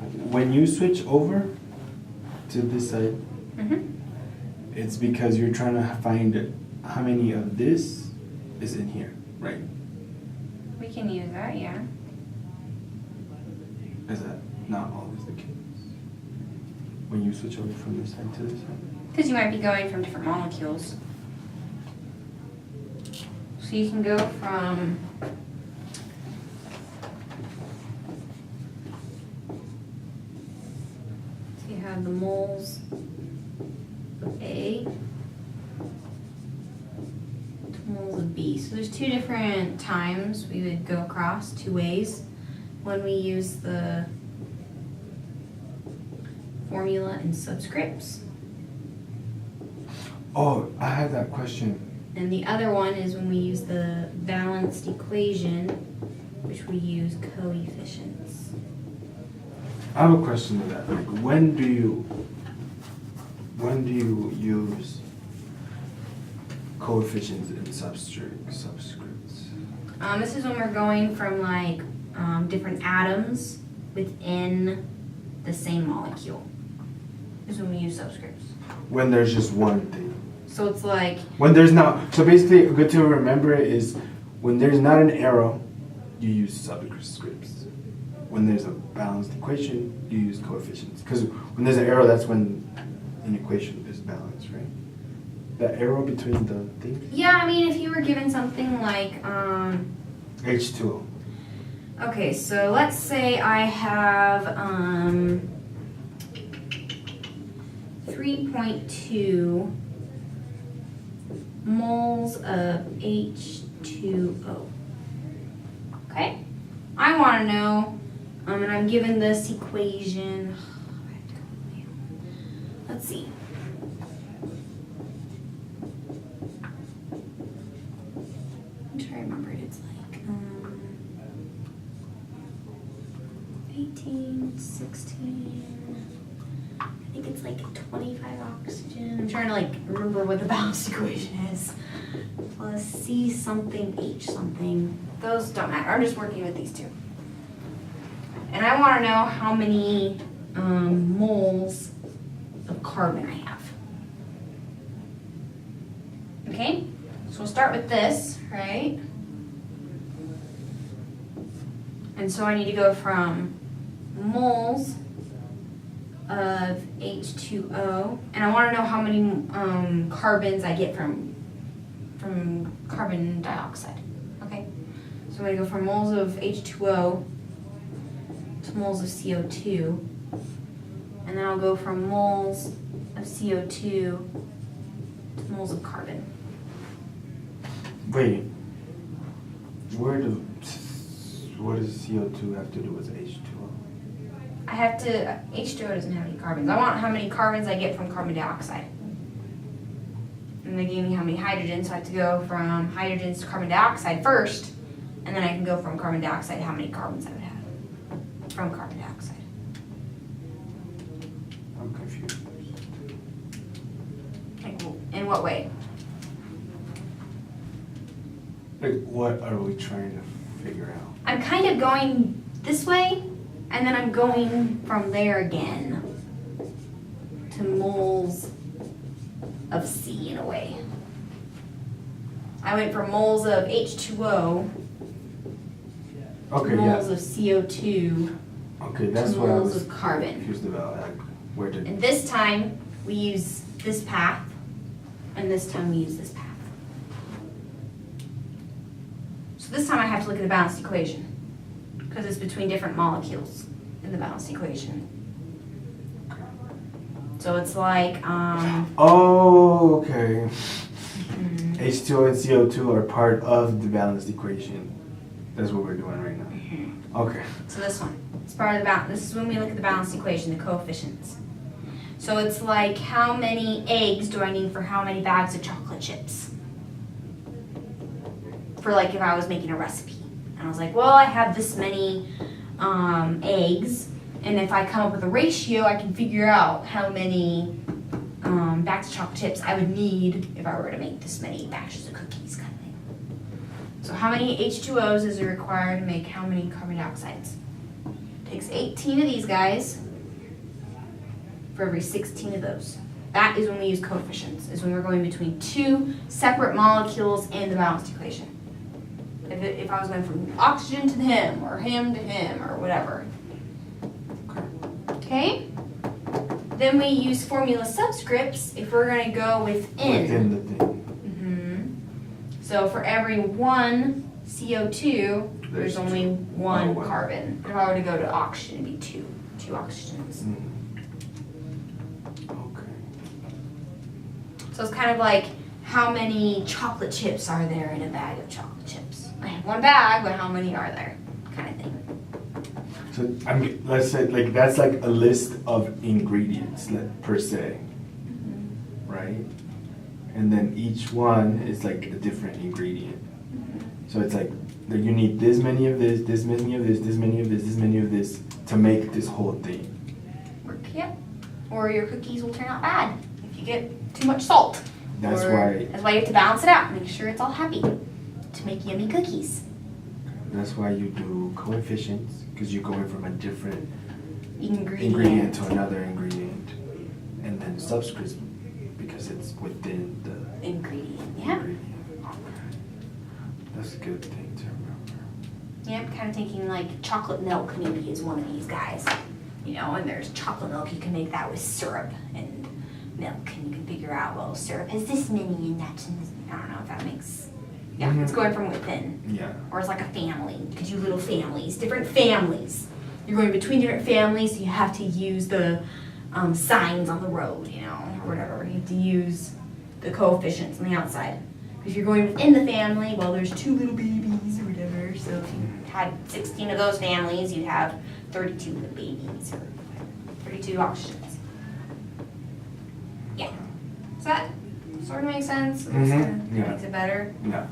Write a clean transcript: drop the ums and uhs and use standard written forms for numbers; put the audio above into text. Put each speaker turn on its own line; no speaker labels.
when you switch over to this side,
Mm-hmm.
it's because you're trying to find how many of this is in here, right?
We can use that, yeah.
Is that not always the case? When you switch over from this side to this side?
Because you might be going from different molecules. So you can go from so you have the moles of A to moles of B. So there's two different times we would go across, two ways, when we use the formula and subscripts.
Oh, I had that question.
And the other one is when we use the balanced equation, which we use coefficients.
I have a question to that. Like, when do you use coefficients in subscripts?
This is when we're going from like different atoms within the same molecule. This is when we use subscripts.
When there's just one thing.
So it's like
When there's not, so basically, good to remember is when there's not an arrow, you use subscripts. When there's a balanced equation, you use coefficients. Because when there's an arrow, that's when an equation is balanced, right? The arrow between the things?
yeah, I mean if you were given something like
H2O.
okay, so let's say I have 3.2 moles of H2O. Okay? I want to know, and I'm given this equation. Let's see. I'm trying to remember it. It's like 18, 16. I think it's like 25 oxygen. I'm trying to like remember what the balanced equation is. Plus C something, H something. Those don't matter. I'm just working with these two. And I want to know how many moles of carbon I have. Okay? So we'll start with this, right? And so I need to go from moles of H2O, and I want to know how many carbons I get from carbon dioxide. Okay, so I'm going to go from moles of H2O to moles of CO2, and then I'll go from moles of CO2 to moles of carbon.
Wait, what does CO2 have to do with H2O?
H2O doesn't have any carbons. I want how many carbons I get from carbon dioxide. And they gave me how many hydrogens, so I have to go from hydrogens to carbon dioxide first, and then I can go from carbon dioxide to how many carbons I would have from carbon dioxide.
I'm confused.
Like, in what way?
Like, what are we trying to figure out?
I'm kind of going this way, and then I'm going from there again to moles of C in a way. I went from moles of H2O
Okay,
to moles
yeah.
of CO2
Okay, that's
to
what I
moles
was
of carbon.
confused about. Like, where did?
And this time we use this path, and this time we use this path. So this time I have to look at the balanced equation because it's between different molecules in the balanced equation. So it's like,
Oh, okay. H2O and CO2 are part of the balanced equation. That's what we're doing right now. Okay.
so this one, it's part of the balance. This is when we look at the balanced equation, the coefficients. So it's like how many eggs do I need for how many bags of chocolate chips? For like if I was making a recipe. And I was like, well, I have this many eggs, and if I come up with a ratio, I can figure out how many bags of chocolate chips I would need if I were to make this many batches of cookies kind of thing. So how many H2Os is it required to make how many carbon dioxides? takes 18 of these guys for every 16 of those. That is when we use coefficients, is when we're going between two separate molecules in the balanced equation. If I was going from oxygen to him, or whatever. Okay? Then we use formula subscripts if we're going to go within.
Within the thing.
So for every one CO2, there's only one carbon. If I were to go to oxygen, it'd be two oxygens.
Okay.
So it's kind of like, how many chocolate chips are there in a bag of chocolate chips? I have one bag, but how many are there? Kind of thing.
So let's say like that's like a list of ingredients, per se, right? And then each one is like a different ingredient. So it's like you need this many of this, this many of this, this many of this, this many of this to make this whole thing.
Yep. Or your cookies will turn out bad if you get too much salt.
That's why
you have to balance it out. Make sure it's all happy to make yummy cookies.
That's why you do coefficients, because you're going from a different
ingredient
to another ingredient, and then subscripts because it's within the
ingredient. Yeah.
Okay. That's a good thing to remember.
Yeah, I'm kind of thinking like chocolate milk maybe is one of these guys. And there's chocolate milk. You can make that with syrup and milk, and you can figure out, well, syrup has this many and that and this. I don't know if that makes. Yeah, it's going from within.
Yeah.
Or it's like a family. You could do little families, different families. You're going between different families, so you have to use the signs on the road, or whatever. You have to use the coefficients on the outside. If you're going within the family, well, there's 2 little babies or whatever. So if you had 16 of those families, you'd have 32 little babies or 32 oxygens. Yeah. Does that sort of make sense?
Yeah.
Makes it better?
Yeah.